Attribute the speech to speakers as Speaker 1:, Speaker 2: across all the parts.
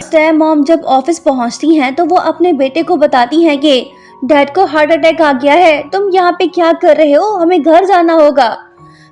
Speaker 1: Step mom जब office पहुंचती हैं तो वो अपने बेटे को बताती हैं कि डैड को हार्ट अटैक आ गया है, तुम यहाँ पे क्या कर रहे हो, हमें घर जाना होगा।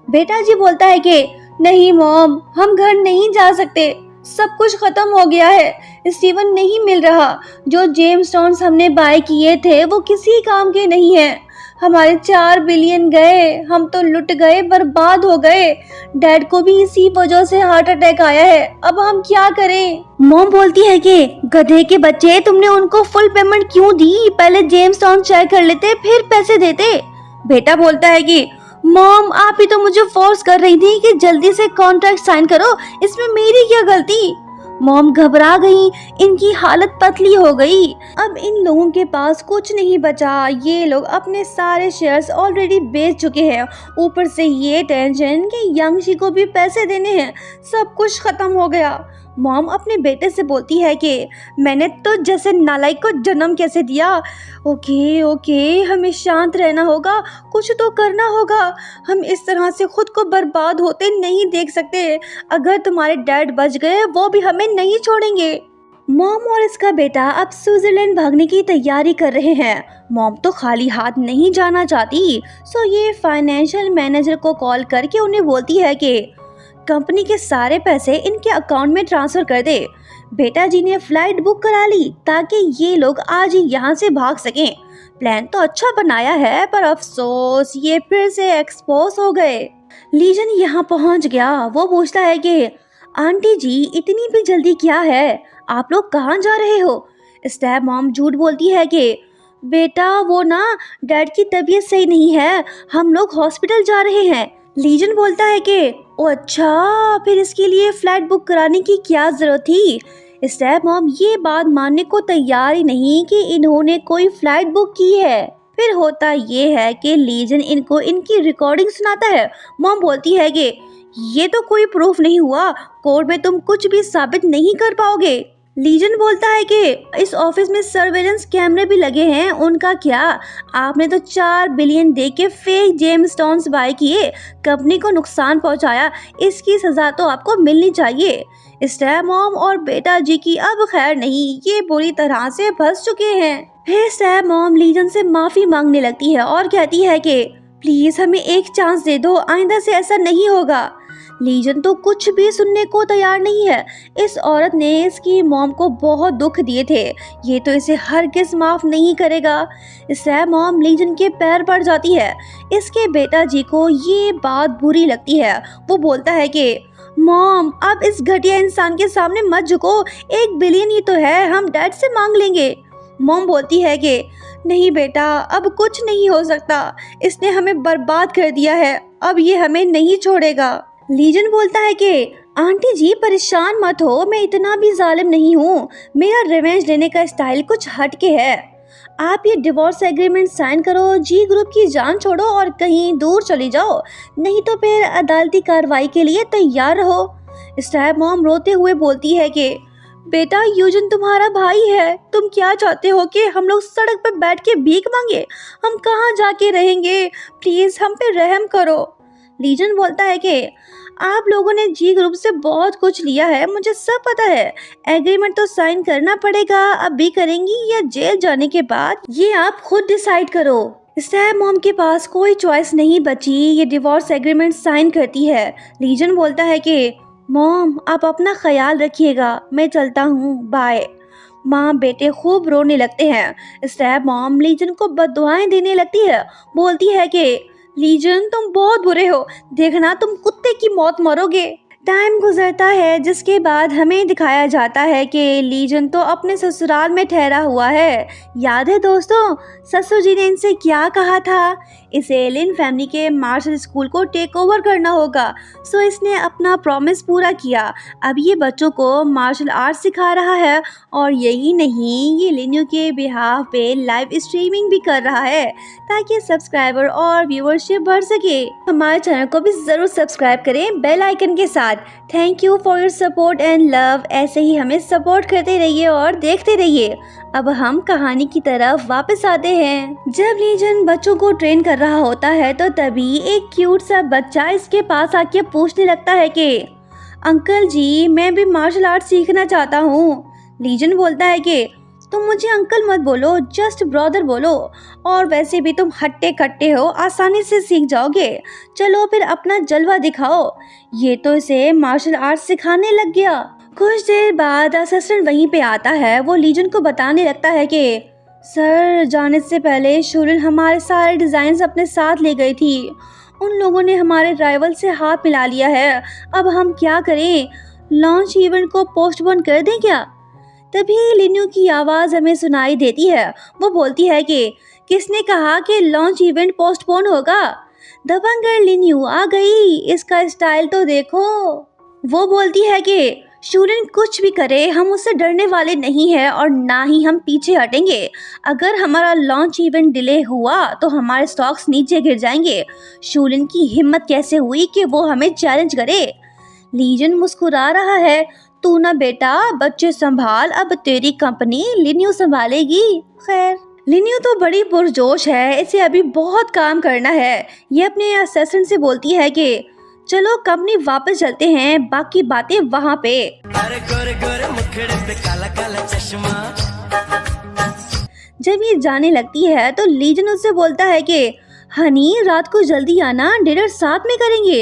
Speaker 1: बेटा जी बोलता है कि नहीं मॉम, हम घर नहीं जा सकते, सब कुछ खत्म हो गया है, स्टीवन नहीं मिल रहा, जो जेम्स स्टोन्स हमने बाय किए थे वो किसी काम के नहीं है, हमारे 4 बिलियन गए, हम तो लुट गए, बर्बाद हो गए, डैड को भी इसी वजह से हार्ट अटैक आया है, अब हम क्या करें। मॉम बोलती है कि गधे के बच्चे, तुमने उनको फुल पेमेंट क्यों दी, पहले जेम्स स्टोन चेक कर लेते फिर पैसे देते। बेटा बोलता है कि मॉम आप ही तो मुझे फोर्स कर रही थी कि जल्दी से कॉन्ट्रैक्ट साइन करो, इसमें मेरी क्या गलती। मॉम घबरा गई, इनकी हालत पतली हो गई, अब इन लोगों के पास कुछ नहीं बचा, ये लोग अपने सारे शेयर्स ऑलरेडी बेच चुके हैं, ऊपर से ये टेंशन कि यांगशी को भी पैसे देने हैं, सब कुछ खत्म हो गया। मॉम अपने बेटे से बोलती है कि मैंने तो जैसे नालायक को जन्म कैसे दिया। ओके ओके, हमें शांत रहना होगा, कुछ तो करना होगा, हम इस तरह से खुद को बर्बाद होते नहीं देख सकते, अगर तुम्हारे डैड बच गए वो भी हमें नहीं छोड़ेंगे। मॉम और इसका बेटा अब स्विट्जरलैंड भागने की तैयारी कर रहे हैं। मॉम तो खाली हाथ नहीं जाना चाहती, सो ये फाइनेंशियल मैनेजर को कॉल करके उन्हें बोलती है कि कंपनी के सारे पैसे इनके अकाउंट में ट्रांसफर कर दे। बेटा जी ने फ्लाइट बुक करा ली ताकि ये लोग आज ही यहाँ से भाग सकें। प्लान तो अच्छा बनाया है, पर अफसोस ये फिर से एक्सपोज हो गए। लीजन यहाँ पहुँच गया, वो पूछता है कि आंटी जी इतनी भी जल्दी क्या है, आप लोग कहाँ जा रहे हो। स्टेप मॉम झूठ बोलती है कि बेटा वो ना, डैड की तबीयत सही नहीं है, हम लोग हॉस्पिटल जा रहे हैं। लीजन बोलता है कि ओ अच्छा, फिर इसके लिए फ्लाइट बुक कराने की क्या जरूरत थी। स्टेप मॉम ये बात मानने को तैयार ही नहीं कि इन्होंने कोई फ्लाइट बुक की है। फिर होता ये है कि लीजन इनको इनकी रिकॉर्डिंग सुनाता है। मॉम बोलती है कि ये तो कोई प्रूफ नहीं हुआ, कोर्ट में तुम कुछ भी साबित नहीं कर पाओगे। लीजन बोलता है कि इस ऑफिस में सर्वेलेंस कैमरे भी लगे हैं, उनका क्या, आपने तो 4 बिलियन दे के फेक जेम्स स्टोन्स बाय किए, कंपनी को नुकसान पहुंचाया, इसकी सजा तो आपको मिलनी चाहिए। स्टेप मॉम और बेटा जी की अब खैर नहीं, ये बुरी तरह से फंस चुके हैं। फिर स्टेप मॉम लीजन से माफी मांगने लगती है और कहती है कि प्लीज हमें एक चांस दे दो, आइंदा से ऐसा नहीं होगा। लीजन तो कुछ भी सुनने को तैयार नहीं है। इस औरत ने इसकी मॉम को बहुत दुख दिए थे, ये तो इसे हरगिज़ माफ नहीं करेगा। स्टेप मॉम लीजन के पैर पड़ जाती है। इसके बेटा जी को ये बात बुरी लगती है। वो बोलता है कि मॉम आप इस घटिया इंसान के सामने मत झुको, 1 बिलियन ही तो है, हम डैड से मांग लेंगे। मॉम बोलती है कि नहीं बेटा, अब कुछ नहीं हो सकता, इसने हमें बर्बाद कर दिया है, अब ये हमें नहीं छोड़ेगा। लीजन बोलता है कि आंटी जी परेशान मत हो, मैं इतना भी जालिम नहीं हूँ, मेरा रिवेंज लेने का स्टाइल कुछ हटके है। आप ये डिवोर्स एग्रीमेंट साइन करो, जी ग्रुप की जान छोड़ो और कहीं दूर चली जाओ, नहीं तो फिर अदालती कार्रवाई के लिए तैयार रहो। स्टेप मॉम रोते हुए बोलती है कि बेटा यूजन तुम्हारा भाई है, तुम क्या चाहते हो कि हम लोग सड़क पर बैठ के भीख मांगे, हम कहाँ जाके रहेंगे, प्लीज हम पे रहम करो। लीजन बोलता है कि आप लोगों ने जी ग्रुप से बहुत कुछ लिया है, मुझे सब पता है, एग्रीमेंट तो साइन करना पड़ेगा, अब भी करेंगी या जेल जाने के बाद, ये आप खुद डिसाइड करो। स्टेप मॉम के पास कोई चॉइस नहीं बची, ये डिवोर्स एग्रीमेंट साइन करती है। लीजन बोलता है कि मॉम आप अपना ख्याल रखिएगा, मैं चलता हूँ, बाय। माँ बेटे खूब रोने लगते हैं। स्टेप मॉम लीजन को बद्दुआएं देने लगती है, बोलती है कि लीजन तुम बहुत बुरे हो, देखना तुम कुत्ते की मौत मरोगे। टाइम गुजरता है जिसके बाद हमें दिखाया जाता है कि लीजन तो अपने ससुराल में ठहरा हुआ है। याद है दोस्तों, ससुर जी ने इनसे क्या कहा था, इसे एलिन फैमिली के मार्शल स्कूल को टेक ओवर करना होगा। सो इसने अपना प्रॉमिस पूरा किया। अब ये बच्चों को मार्शल आर्ट सिखा रहा है और यही नहीं, ये लिन्यू के बिहाफ पे लाइव स्ट्रीमिंग भी कर रहा है ताकि सब्सक्राइबर और व्यूअरशिप बढ़ सके। हमारे चैनल को भी ज़रूर सब्सक्राइब करें बेल आइकन के साथ। Thank you for your support and love, ऐसे ही हमें सपोर्ट करते रहिए और देखते रहिए। अब हम कहानी की तरफ वापस आते हैं। जब लीजन बच्चों को ट्रेन कर रहा होता है तो तभी एक क्यूट सा बच्चा इसके पास आके पूछने लगता है कि अंकल जी मैं भी मार्शल आर्ट सीखना चाहता हूँ। लीजन बोलता है कि तुम मुझे अंकल मत बोलो, जस्ट ब्रदर बोलो, और वैसे भी तुम हट्टे कट्टे हो, आसानी से सीख जाओगे। चलो फिर अपना जलवा दिखाओ। ये तो इसे मार्शल आर्ट सिखाने लग गया। कुछ देर बाद असिस्टेंट वहीं पे आता है। वो लीजन को बताने लगता है कि सर जाने से पहले शूलिन हमारे सारे डिजाइन अपने साथ ले गई थी। उन लोगों ने हमारे राइवल से हाथ मिला लिया है। अब हम क्या करें? लॉन्च इवेंट को पोस्टपोन कर दें क्या? तभी लिन्यू की आवाज़ हमें सुनाई देती है। वो बोलती है कि किसने कहा कि लॉन्च इवेंट पोस्टपोन होगा? दबंगर लिन्यू आ गई, इसका स्टाइल तो देखो। वो बोलती है कि शूलिन कुछ भी करे हम उससे डरने वाले नहीं हैं और ना ही हम पीछे हटेंगे। अगर हमारा लॉन्च इवेंट डिले हुआ तो हमारे स्टॉक्स नीचे गिर जाएंगे। शूलिन की हिम्मत कैसे हुई कि वो हमें चैलेंज करे? लीजन मुस्कुरा रहा है। तू ना बेटा बच्चे संभाल, अब तेरी कंपनी लिन्यू संभालेगी। खैर लिन्यू तो बड़ी पुरजोश है, इसे अभी बहुत काम करना है। ये अपने असिस्टेंट से बोलती है कि चलो कंपनी वापस चलते हैं, बाकी बातें वहाँ पे।
Speaker 2: अरे गोरे गोरे मुखड़े पे काला काला चश्मा।
Speaker 1: जब ये जाने लगती है तो लीजन उससे बोलता है कि हनी रात को जल्दी आना, डिनर साथ में करेंगे।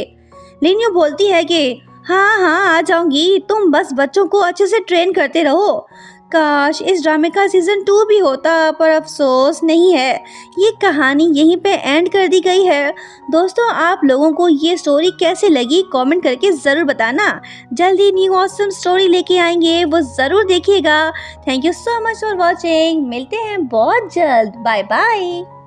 Speaker 1: लिन्यू बोलती है कि हाँ आ जाऊंगी, तुम बस बच्चों को अच्छे से ट्रेन करते रहो। काश इस ड्रामे का सीजन 2 भी होता, पर अफसोस नहीं है। ये कहानी यहीं पे एंड कर दी गई है। दोस्तों आप लोगों को ये स्टोरी कैसे लगी कमेंट करके ज़रूर बताना। जल्दी न्यू ऑसम स्टोरी लेके आएंगे, वो ज़रूर देखिएगा। Thank you so much for watching. मिलते हैं बहुत जल्द। Bye bye.